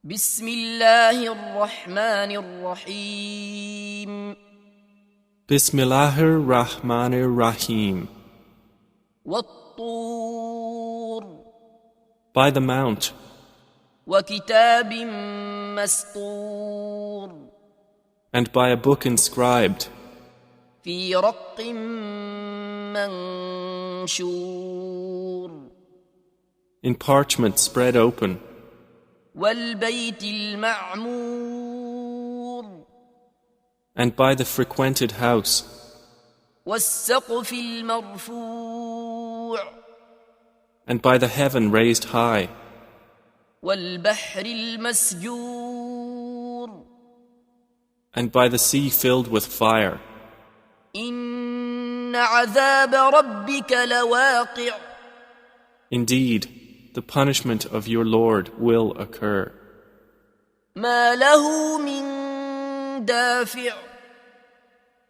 بسم الله الرحمن الرحيم Bismillahir Rahmanir Rahim. والطور By the Mount, وكتاب مسطور and by a book inscribed, في رق منشور in parchment spread open, والبيت المعمور and by the frequented house, والسقف المرفوع and by the heaven raised high, والبحر المسجور and by the sea filled with fire. إن عذاب ربك لواقع Indeed, the punishment of your Lord will occur. ما له من دافع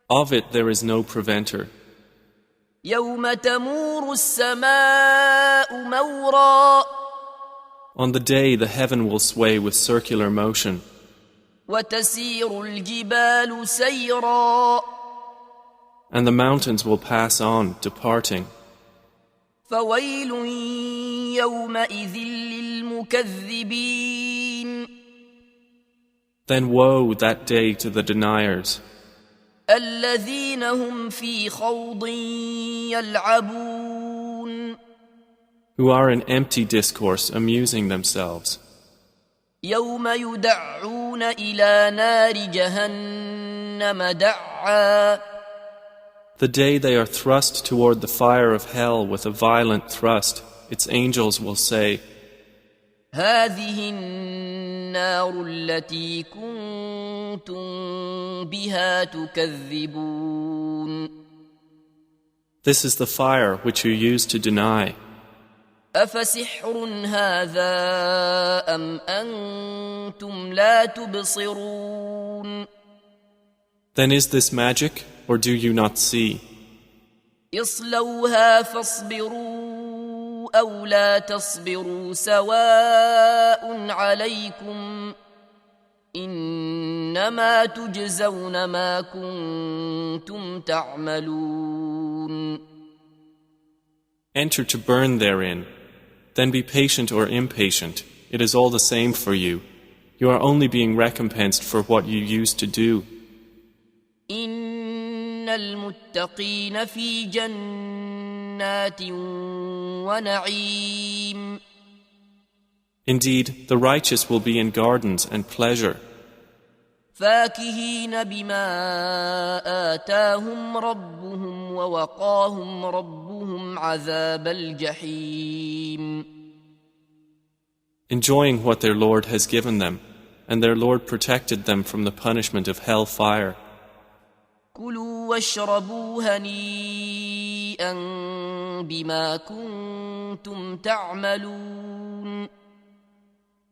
Of it there is no preventer. يوم تمور السماء مورا On the day the heaven will sway with circular motion, وتسير الجبال سيرا and the mountains will pass on, departing. فويل يومئذ للمكذبين Then woe that day to the deniers, الذين هم في خوض يلعبون who are in empty discourse amusing themselves. يوم يدعون إلى نار جهنم دعا The day they are thrust toward the fire of hell with a violent thrust, its angels will say, هذه النار التي كنتم بها تكذبون This is the fire which you used to deny. أفسحر هذا أم أنتم لا تبصرون Then is this magic, or do you not see? اصلوها فاصبروا أو لا تصبروا سواء عليكم إنما تجزون ما كنتم تعملون Enter to burn therein. Then be patient or impatient. It is all the same for you. You are only being recompensed for what you used to do. إن المتقين في جنات ونعيم Indeed, the righteous will be in gardens and pleasure, فاكهين بما آتاهم ربهم ووقاهم ربهم عذاب الجحيم enjoying what their Lord has given them, and their Lord protected them from the punishment of hell fire. كلوا واشربوا هنيئا بما كنتم تعملون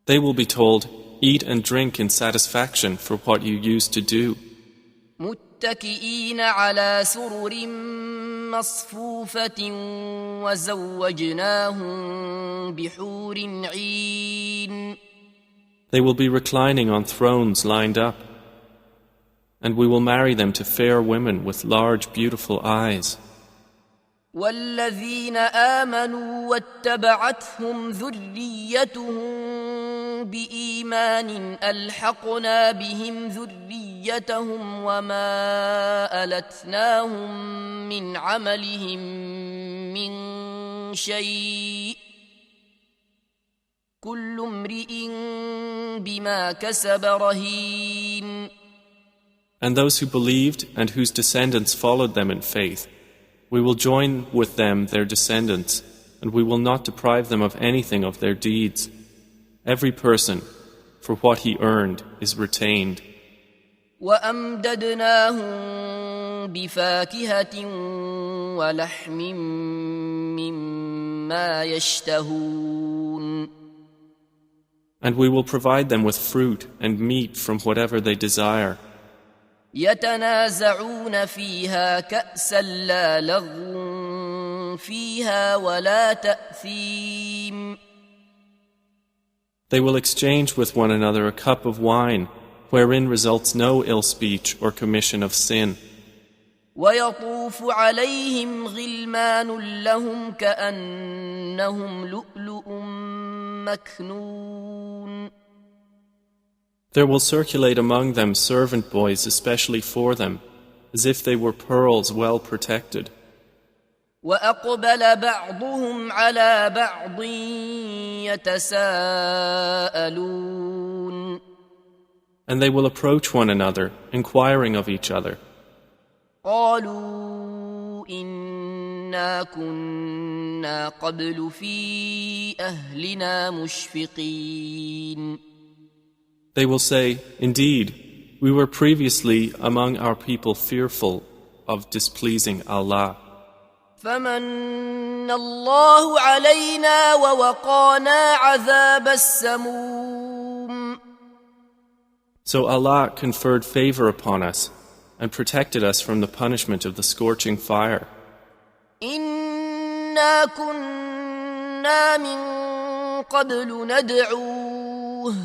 They will be told, eat and drink in satisfaction for what you used to do, متكئين على سرر مصفوفة وزوجناهم بحور عين They will be reclining on thrones lined up, and we will marry them to fair women with large, beautiful eyes. والذين آمنوا واتبعتهم ذريتهم بإيمان ألحقنا بهم ذريتهم وما ألتناهم من عملهم من شيء كل امرئ بما كسب رهين And those who believed and whose descendants followed them in faith, we will join with them their descendants, and we will not deprive them of anything of their deeds. Every person, for what he earned, is retained. وأمددناهم بفاكهة ولحم مما يشتهون And we will provide them with fruit and meat from whatever they desire. يتنازعون فيها كأسا لا لغو فيها ولا تأثيم They will exchange with one another a cup of wine, wherein results no ill speech or commission of sin. ويطوف عليهم غلمان لهم كأنهم لؤلؤ مكنون. There will circulate among them servant boys especially for them, as if they were pearls well protected. وأقبل بعضهم على بعض يتساءلون. And they will approach one another, inquiring of each other. قالوا إنا كنا قبل في أهلنا مشفقين. They will say, Indeed, we were previously among our people fearful of displeasing Allah. فمن الله علينا ووقانا عذاب السموم. So Allah conferred favor upon us and protected us from the punishment of the scorching fire. إنا كنا من قبل ندعوه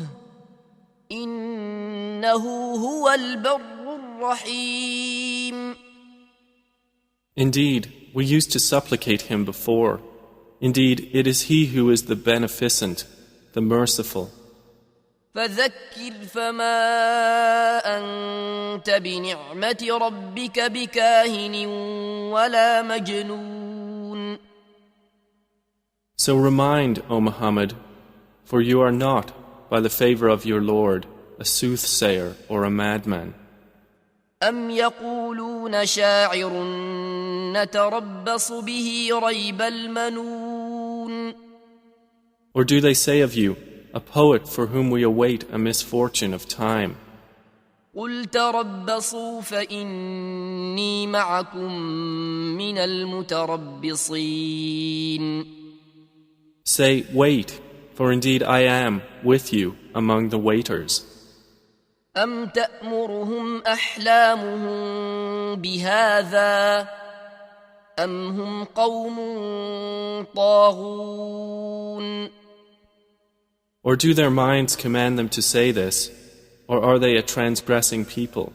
إنه هو البر الرحيم. Indeed, we used to supplicate him before. Indeed, it is he who is the beneficent, the merciful. فذكر فما أنت بنعمة ربك بكاهن ولا مجنون. So remind, O Muhammad, for you are not, by the favor of your Lord, a soothsayer or a madman. أم يقولون شاعر نتربص به ريب المنون. Or do they say of you, a poet for whom we await a misfortune of time? قل تربصوا فإني معكم من المتربصين. Say, wait, for indeed I am with you among the waiters. أم تأمرهم أحلامهم بهذا أم هم قوم طاغون. Or do their minds command them to say this, or are they a transgressing people?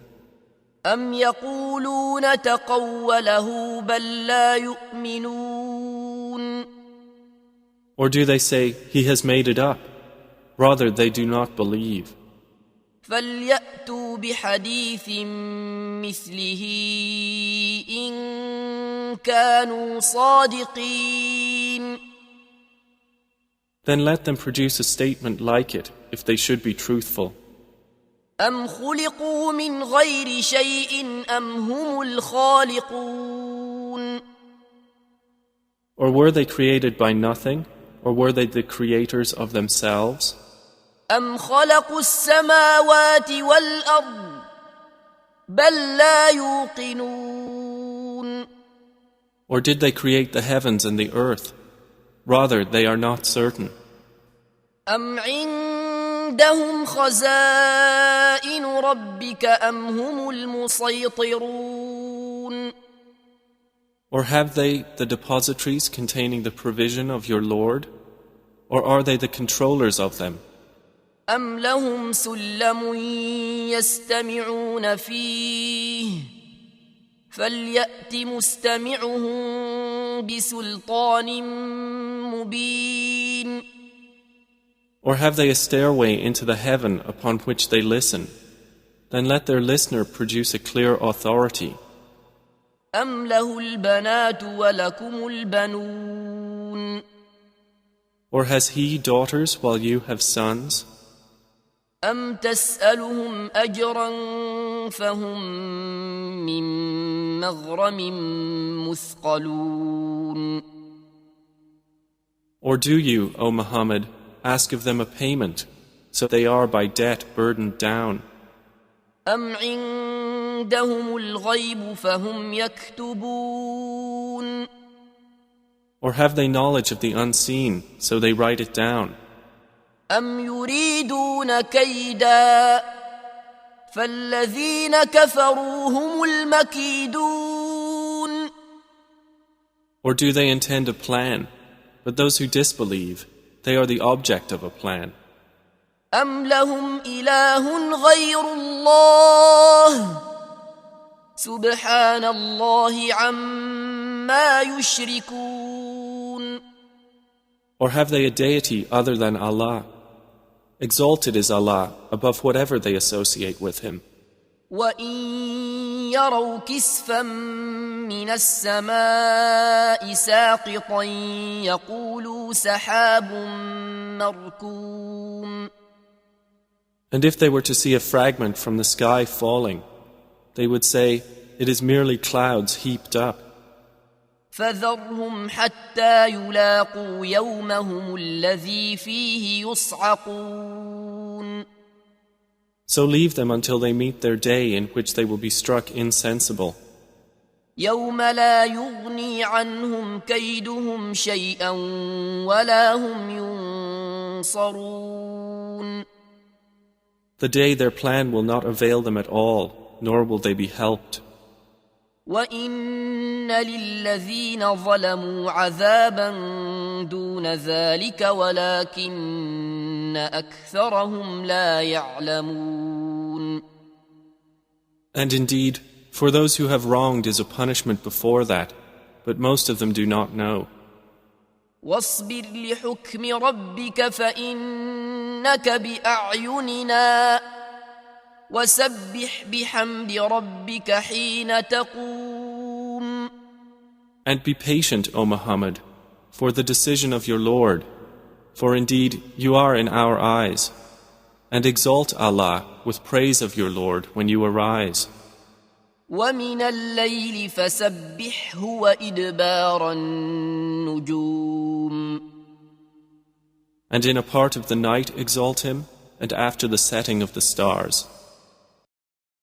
أم يقولون تقوله بل لا يؤمنون. Or do they say, he has made it up? Rather, they do not believe. فليأتوا بحديث مثله إن كانوا صادقين. Then let them produce a statement like it, if they should be truthful. أم خلقوا من غير شيء أم هم الخالقون. Or were they created by nothing, or were they the creators of themselves? أم خلقوا السماوات والأرض بل لا يوقنون. Or did they create the heavens and the earth? Rather, they are not certain. أم عندهم خزائن ربك أم هم المسيطرون. Or have they the depositories containing the provision of your Lord? Or are they the controllers of them? أم لهم سلم يستمعون فيه فليأت مستمعهم بسلطان مبين. Or have they a stairway into the heaven upon which they listen? Then let their listener produce a clear authority. أم له البنات ولكم البنون. Or has he daughters while you have sons? أم تسألهم أجرا فهم من مغرم مثقلون. Or do you, O Muhammad, ask of them a payment, so they are by debt burdened down? أم عندهم الغيب فهم يكتبون. Or have they knowledge of the unseen, so they write it down? أم يريدون كيدا فالذين كفروا هم المكيدون. Or do they intend a plan? But those who disbelieve, they are the object of a plan. أم لهم إله غير الله سبحان الله عما يشركون. Or have they a deity other than Allah? Exalted is Allah above whatever they associate with Him. وَإِن يَرَوْا كِسْفًا مِّنَ السَّمَاءِ سَاقِطًا يَقُولُوا سَحَابٌ مَّرْكُومٌ. And if they were to see a fragment from the sky falling, they would say, it is merely clouds heaped up. فَذَرْهُمْ حَتَّى يُلَاقُوا يَوْمَهُمُ الَّذِي فِيهِ يُصْعَقُونَ. So leave them until they meet their day in which they will be struck insensible. يَوْمَ لَا يُغْنِي عَنْهُمْ كَيْدُهُمْ شَيْئًا وَلَا هُمْ يُنصَرُونَ. The day their plan will not avail them at all, nor will they be helped. وَإِنَّ لِلَّذِينَ ظَلَمُوا عَذَابًا دُونَ ذَلِكَ وَلَكِنَّ أَكْثَرَهُمْ لَا يَعْلَمُونَ. And indeed, for those who have wronged is a punishment before that, but most of them do not know. وَاصْبِرْ لِحُكْمِ رَبِّكَ فَإِنَّكَ بِأَعْيُنِنَا وَسَبِّحْ بِحَمْدِ رَبِّكَ حِينَ تَقُومُ. And be patient, O Muhammad, for the decision of your Lord, for indeed you are in our eyes, and exalt Allah with praise of your Lord when you arise. وَمِنَ اللَّيْلِ فَسَبِّحْهُ وَإِدْبَارَ النُّجُومِ. And in a part of the night exalt Him, and after the setting of the stars.